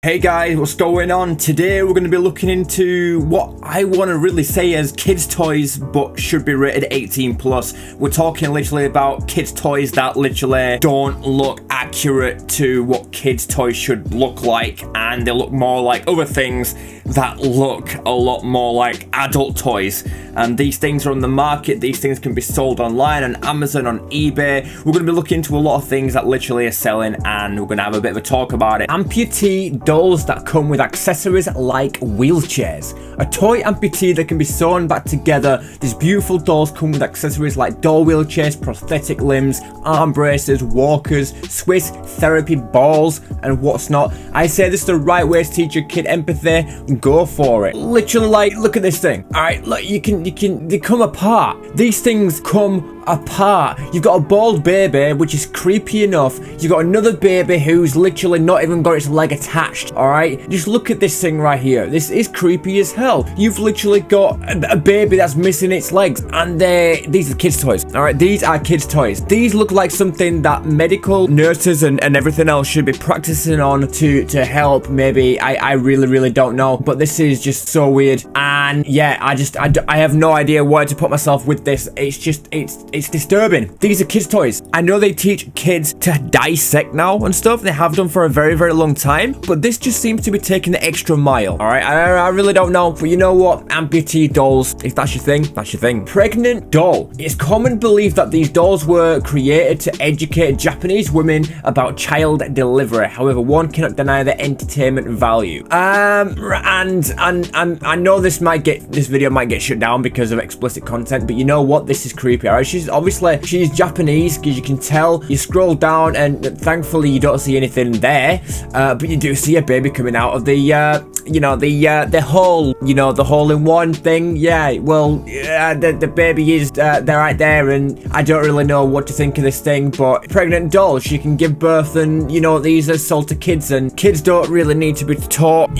Hey guys, what's going on? Today we're going to be looking into what I want to really say as kids toys but should be rated 18 plus. We're talking literally about kids toys that literally don't look accurate to what kids toys should look like, and they look more like other things that look a lot more like adult toys. And these things are on the market, these things can be sold online on Amazon, on eBay. We're going to be looking into a lot of things that literally are selling, and we're going to have a bit of a talk about it. Amputee dolls that come with accessories like wheelchairs. A toy amputee that can be sewn back together. These beautiful dolls come with accessories like doll wheelchairs, prosthetic limbs, arm braces, walkers, Swiss therapy balls, and what's not. I say this is the right way to teach your kid empathy. Go for it. Literally, like, look at this thing. All right, look, they come apart. These things come apart. You've got a bald baby, which is creepy enough. You've got another baby who's literally not even got its leg attached. All right, just look at this thing right here. This is creepy as hell. You've literally got a baby that's missing its legs, and these are kids toys. All right, these are kids toys. These look like something that medical nurses and everything else should be practicing on to help. Maybe I really don't know, but this is just so weird. And yeah, I have no idea where to put myself with this. It's disturbing. These are kids toys. I know they teach kids to dissect now and stuff. They have done for a very long time, but this just seems to be taking the extra mile. All right, I really don't know, but you know what? Amputee dolls, if that's your thing, that's your thing. Pregnant doll. It's common belief that these dolls were created to educate Japanese women about child delivery. However, one cannot deny the entertainment value. And I know this video might get shut down because of explicit content, but you know what? This is creepy. All right, she's Japanese, because you can tell. You scroll down and thankfully you don't see anything there, but you do see a baby coming out of the the hole, the hole-in-one thing. Yeah, well, the baby is they're right there, and I don't really know what to think of this thing. But pregnant doll, she can give birth, and these are sold to kids, and kids don't really need to be taught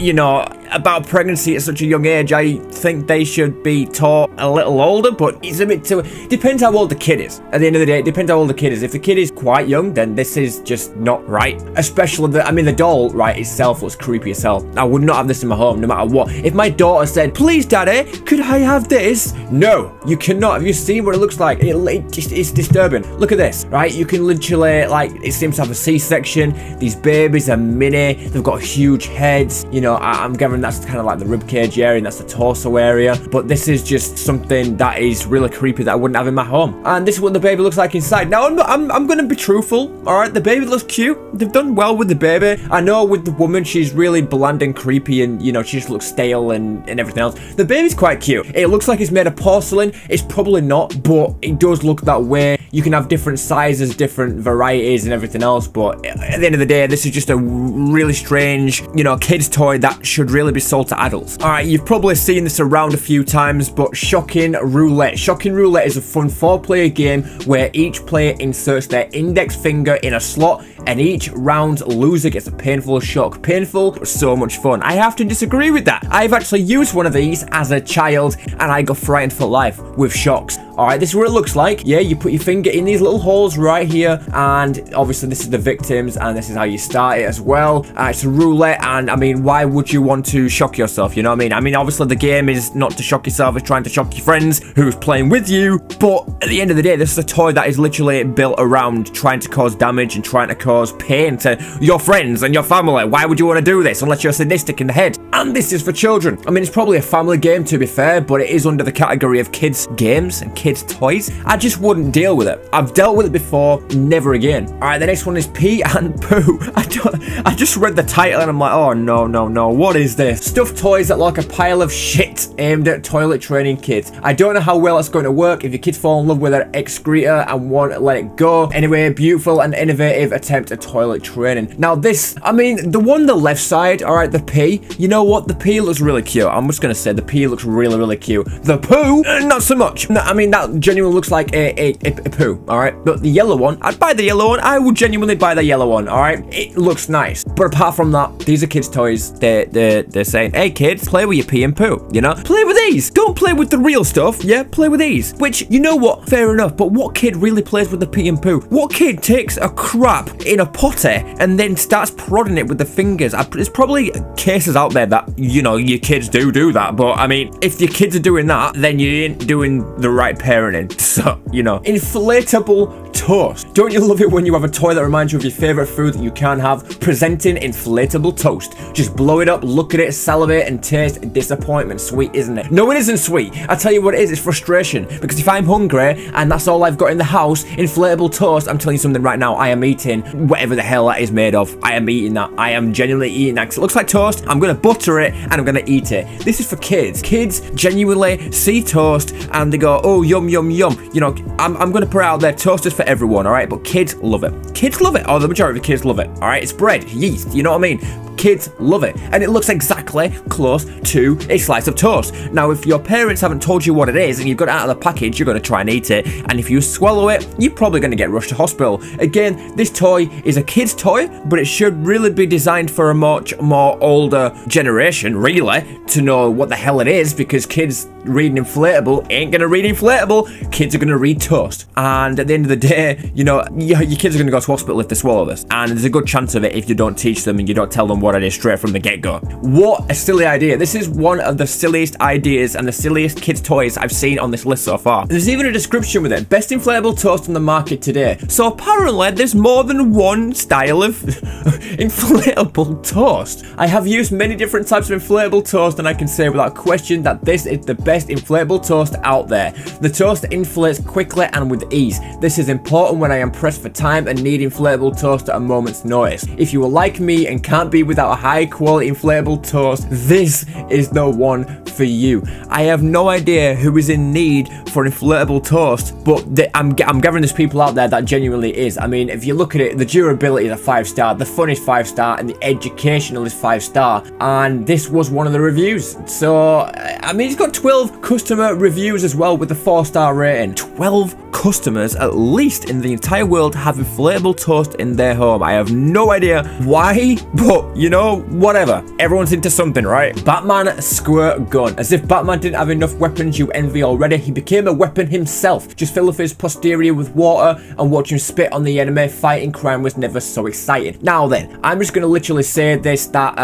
about pregnancy at such a young age. I think they should be taught a little older, but it's a bit too, depends how old the kid is. At the end of the day, it depends how old the kid is. If the kid is quite young, then this is just not right. Especially the doll, right, itself was creepy as hell. I would not have this in my home no matter what. If my daughter said, "Please daddy, could I have this?" No, you cannot. Have you seen what it looks like? It's disturbing. Look at this, right? You can literally, like, it seems to have a C-section. These babies are mini. They've got huge heads. I'm gathering that's kind of like the rib cage area, and that's the torso area. But this is just something that is really creepy that I wouldn't have in my home. And this is what the baby looks like inside. Now, I'm gonna be truthful. All right, the baby looks cute. They've done well with the baby. I know with the woman, she's really bland and creepy, and she just looks stale and everything else. The baby's quite cute. It looks like it's made of porcelain. It's probably not, but it does look that way. You can have different sizes, different varieties, and everything else. But at the end of the day, this is just a really strange, kids toy that should really be sold to adults. All right, you've probably seen this around a few times, but Shocking Roulette. Shocking Roulette is a fun 4-player game where each player inserts their index finger in a slot, and each round loser gets a painful shock. Painful, but so much fun. I have to disagree with that. I've actually used one of these as a child, and I got frightened for life with shocks. All right, this is what it looks like. Yeah, you put your finger in these little holes right here, and obviously this is the victims, and this is how you start it as well. It's a roulette, and I mean, why would you want to shock yourself? You know what I mean? I mean, obviously the game is not to shock yourself, it's trying to shock your friends who's playing with you. But at the end of the day, this is a toy that is literally built around trying to cause damage and trying to cause pain to your friends and your family. Why would you want to do this unless you're sadistic in the head? And this is for children. I mean, it's probably a family game, to be fair, but it is under the category of kids games and kids toys. I just wouldn't deal with it. I've dealt with it before, never again. All right, the next one is Pee and Poo. I just read the title and I'm like, oh no, what is this? Stuffed toys that look like a pile of shit aimed at toilet training kids. I don't know how well it's going to work if your kids fall in love with an excreta and want to let it go. Anyway, beautiful and innovative attempt at toilet training. Now this, I mean, the one on the left side, all right, the Pee, you know what? The Pee looks really cute. I'm just going to say the Pee looks really cute. The Poo, not so much. I mean, that genuinely looks like a poo, all right? But the yellow one, I'd buy the yellow one. I would genuinely buy the yellow one, all right? It looks nice. But apart from that, these are kids' toys. They're saying, hey, kids, play with your pee and poo, you know? Play with these. Don't play with the real stuff, yeah? Play with these. Which, you know what? Fair enough. But what kid really plays with the pee and poo? What kid takes a crap in a potty and then starts prodding it with the fingers? There's probably cases out there that, you know, your kids do that. But, I mean, if your kids are doing that, then you ain't doing the right parenting. So, you know. Inflatable toast. Don't you love it when you have a toy that reminds you of your favorite food that you can't have? Presenting inflatable toast. Just blow it up, look at it, salivate, and taste disappointment. Sweet, isn't it? No, it isn't sweet. I tell you what it is, it's frustration. Because if I'm hungry and that's all I've got in the house, inflatable toast, I'm telling you something right now, I am eating whatever the hell that is made of. I am eating that. I am genuinely eating that. Because it looks like toast, I'm gonna butter it, and I'm gonna eat it. This is for kids. Kids genuinely see toast and they go, oh, yum, yum, yum. You know, I'm gonna put it out there, toast is for everyone, all right? But kids love it. Kids love it. Or the majority of the kids love it, all right? It's bread, yeast, you know what I mean? Kids love it, and it looks exactly close to a slice of toast. Now, if your parents haven't told you what it is and you've got it out of the package, you're going to try and eat it, and if you swallow it, you're probably going to get rushed to hospital. Again, this toy is a kid's toy, but it should really be designed for a much more older generation, really, to know what the hell it is, because kids reading inflatable ain't going to read inflatable. Kids are going to read toast, and at the end of the day, you know, your kids are going to go to hospital if they swallow this, and there's a good chance of it if you don't teach them and you don't tell them what it is straight from the get-go. What a silly idea. This is one of the silliest ideas and the silliest kids' toys I've seen on this list so far. There's even a description with it. Best inflatable toast on the market today. So apparently there's more than one style of inflatable toast. I have used many different types of inflatable toast, and I can say without question that this is the best inflatable toast out there. The toast inflates quickly and with ease. This is important when I am pressed for time and need inflatable toast at a moment's notice. If you are like me and can't be without a high quality inflatable toast, this is the one for you. I have no idea who is in need for inflatable toast, but I'm gathering there's people out there that genuinely is. I mean, if you look at it, the durability is a 5-star, the fun is 5-star, and the educational is 5-star, and this was one of the reviews. So, I mean, it's got 12 customer reviews as well with the 4-star rating. 12 customers, at least in the entire world, have inflatable toast in their home. I have no idea why, but you know, whatever. Everyone's into something, right? Batman squirt gun. As if Batman didn't have enough weapons you envy already, he became a weapon himself. Just fill up his posterior with water and watch him spit on the enemy. Fighting crime was never so exciting. Now then, I'm just gonna literally say this, that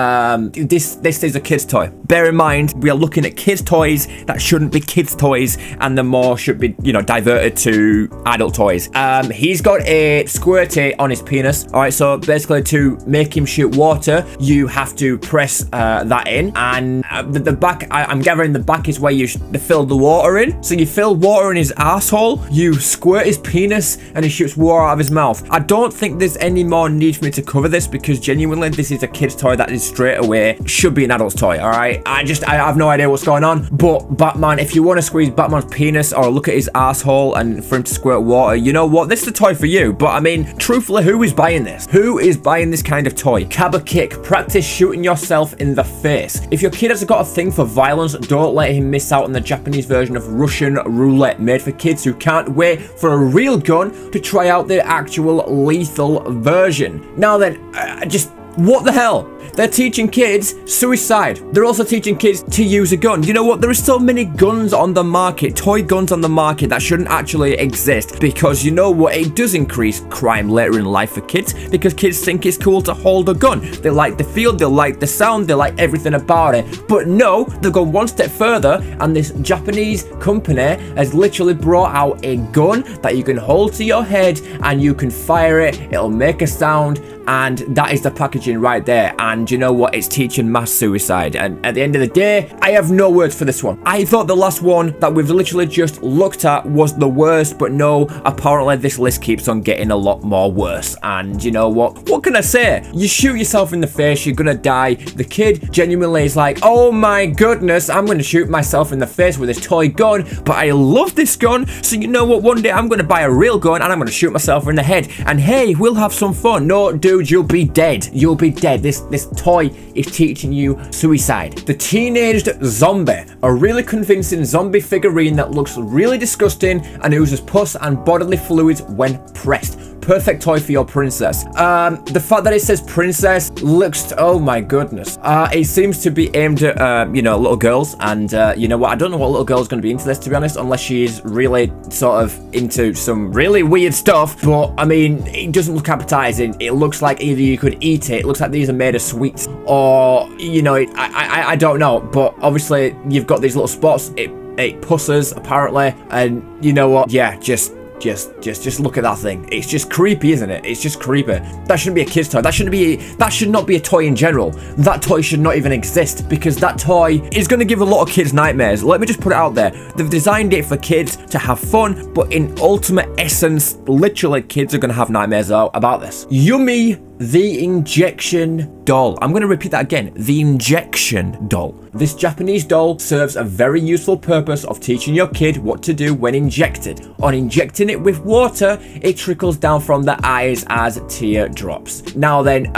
this is a kid's toy. Bear in mind, we are looking at kids' toys that shouldn't be kids' toys, and the more should be, you know, diverted to adult toys. He's got a squirty on his penis. All right, so basically to make him shoot water, you have to press that in, and the back, I'm gathering the back is where you fill the water in. So you fill water in his asshole, you squirt his penis, and he shoots water out of his mouth. I don't think there's any more need for me to cover this, because genuinely this is a kid's toy that is straight away should be an adult's toy. All right, I have no idea what's going on, but Batman, if you want to squeeze Batman's penis or look at his asshole and for him to squirt water, you know what, this is the toy for you. But I mean, truthfully, who is buying this? Who is buying this kind of toy? Cab a kick. Practice shooting yourself in the face. If your kid has got a thing for violence, don't let him miss out on the Japanese version of Russian roulette, made for kids who can't wait for a real gun to try out the actual lethal version. Now then, what the hell? They're teaching kids suicide. They're also teaching kids to use a gun. You know what? There are so many guns on the market, toy guns on the market, that shouldn't actually exist, because you know what? It does increase crime later in life for kids, because kids think it's cool to hold a gun. They like the feel, they like the sound, they like everything about it. But no, they've gone one step further, and this Japanese company has literally brought out a gun that you can hold to your head and you can fire it. It'll make a sound, and that is the packaging right there. And you know what? It's teaching mass suicide. And at the end of the day, I have no words for this one. I thought the last one that we've literally just looked at was the worst, but no, apparently this list keeps on getting a lot more worse. And you know what? What can I say? You shoot yourself in the face, you're gonna die. The kid genuinely is like, oh my goodness, I'm gonna shoot myself in the face with this toy gun, but I love this gun, so you know what? One day I'm gonna buy a real gun and I'm gonna shoot myself in the head. And hey, we'll have some fun. No, dude, dude, you'll be dead. You'll be dead. This toy is teaching you suicide. The teenaged zombie, a really convincing zombie figurine that looks really disgusting and oozes pus and bodily fluids when pressed. Perfect toy for your princess. The fact that it says princess looks, oh my goodness. It seems to be aimed at, you know, little girls. And you know what? I don't know what little girl's going to be into this, to be honest, unless she's really sort of into some really weird stuff. But I mean, it doesn't look appetizing. It looks like either you could eat it. It looks like these are made of sweets, or you know, I don't know. But obviously, you've got these little spots. It pusses apparently, and you know what? Yeah, just look at that thing. It's just creepy, isn't it? It's just creepy. That shouldn't be a kid's toy. That should not be a toy in general. That toy should not even exist, because that toy is going to give a lot of kids nightmares. Let me just put it out there. They've designed it for kids to have fun, but in ultimate essence, literally, kids are going to have nightmares about this. Yummy the injection doll. I'm going to repeat that again. The injection doll. This Japanese doll serves a very useful purpose of teaching your kid what to do when injected. On injecting it with water, it trickles down from the eyes as tear drops. Now then,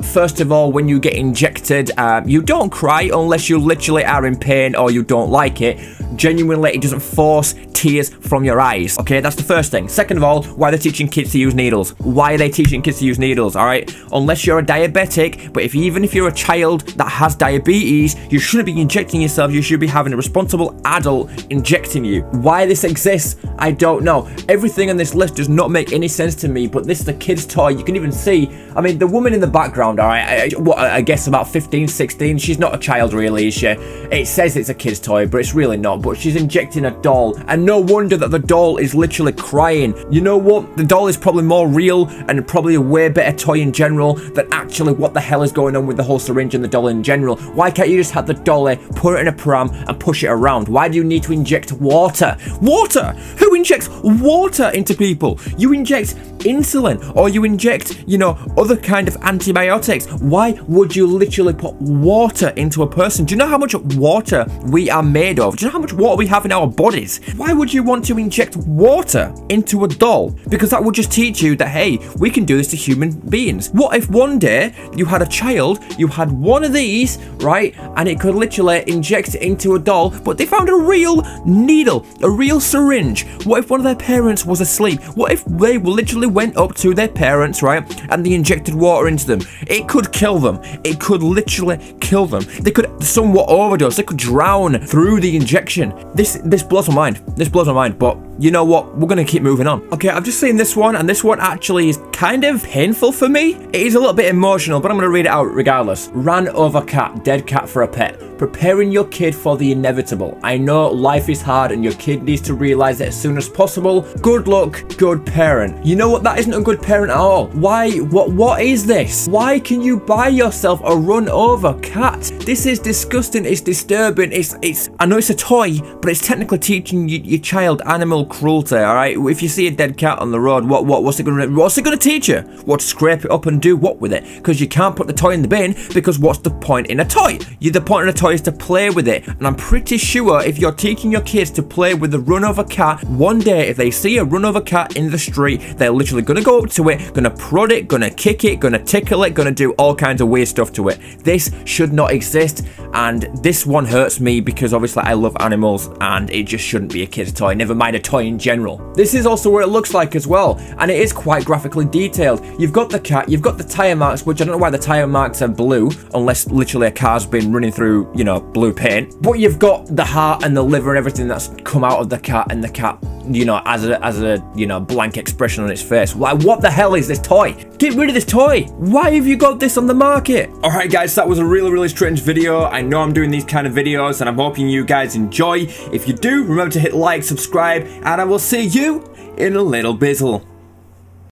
first of all, when you get injected, you don't cry unless you literally are in pain or you don't like it. Genuinely, it doesn't force tears from your eyes. Okay, that's the first thing. Second of all, why are they teaching kids to use needles? Why are they teaching kids to use needles? All right, unless you're a diabetic, but even if you're a child that has diabetes, you shouldn't be injecting yourself. You should be having a responsible adult injecting you. Why this exists, I don't know. Everything on this list does not make any sense to me, but this is a kid's toy. You can even see, I mean, the woman in the background, all right, I guess about 15, 16. She's not a child really, is she? It says it's a kid's toy, but it's really not. But she's injecting a doll, and no wonder that the doll is literally crying. You know what? The doll is probably more real and probably a way better toy in general than actually what the hell is going on with the whole syringe and the doll in general. Why can't you just have the dolly, put it in a pram and push it around? Why do you need to inject water? Water? Who injects water into people? You inject insulin, or you inject, you know, other kind of antibiotics. Why would you literally put water into a person? Do you know how much water we are made of? Do you know how much water we have in our bodies? Why would you want to inject water into a doll? Because that would just teach you that, hey, we can do this to human beings. What if one day you had a child, you had one of these, right, and it could literally inject it into a doll, but they found a real needle, a real syringe? What if one of their parents was asleep? What if they literally went up to their parents, right, and they injected water into them? It could kill them. It could literally kill them. They could somewhat overdose. They could drown through the injection. This blows my mind. This blows my mind, but you know what? We're going to keep moving on. Okay, I've just seen this one, and this one actually is kind of painful for me. It is a little bit emotional, but I'm going to read it out regardless. Ran over cat, dead cat for a pet. Preparing your kid for the inevitable. I know life is hard and your kid needs to realize it as soon as possible. Good luck, good parent. You know what? That isn't a good parent at all. Why? What is this? Why can you buy yourself a run over cat? This is disgusting. It's disturbing. It's I know it's a toy, but it's technically teaching your child animal cruelty, all right? If you see a dead cat on the road, what's it gonna teach you? What, to scrape it up and do what with it? Because you can't put the toy in the bin, because what's the point in a toy? The point in a toy is to play with it, and I'm pretty sure if you're teaching your kids to play with a run over cat, one day if they see a run over cat in the street, they're literally gonna go up to it, gonna prod it, gonna kick it, gonna tickle it, gonna do all kinds of weird stuff to it. This should not exist, and this one hurts me because obviously I love animals and it just shouldn't be a kid's toy, never mind a toy in general. This is also what it looks like as well, and it is quite graphically detailed. You've got the cat, you've got the tyre marks, which I don't know why the tyre marks are blue, unless literally a car's been running through, you know, blue paint. But you've got the heart and the liver and everything that's come out of the cat, and the cat, you know, as a you know, blank expression on its face. Why? What the hell is this toy? Get rid of this toy. Why have you got this on the market? All right, guys, that was a really strange video. I know I'm doing these kind of videos, and I'm hoping you guys enjoy. If you do, remember to hit like, subscribe, and I will see you in a little bizzle.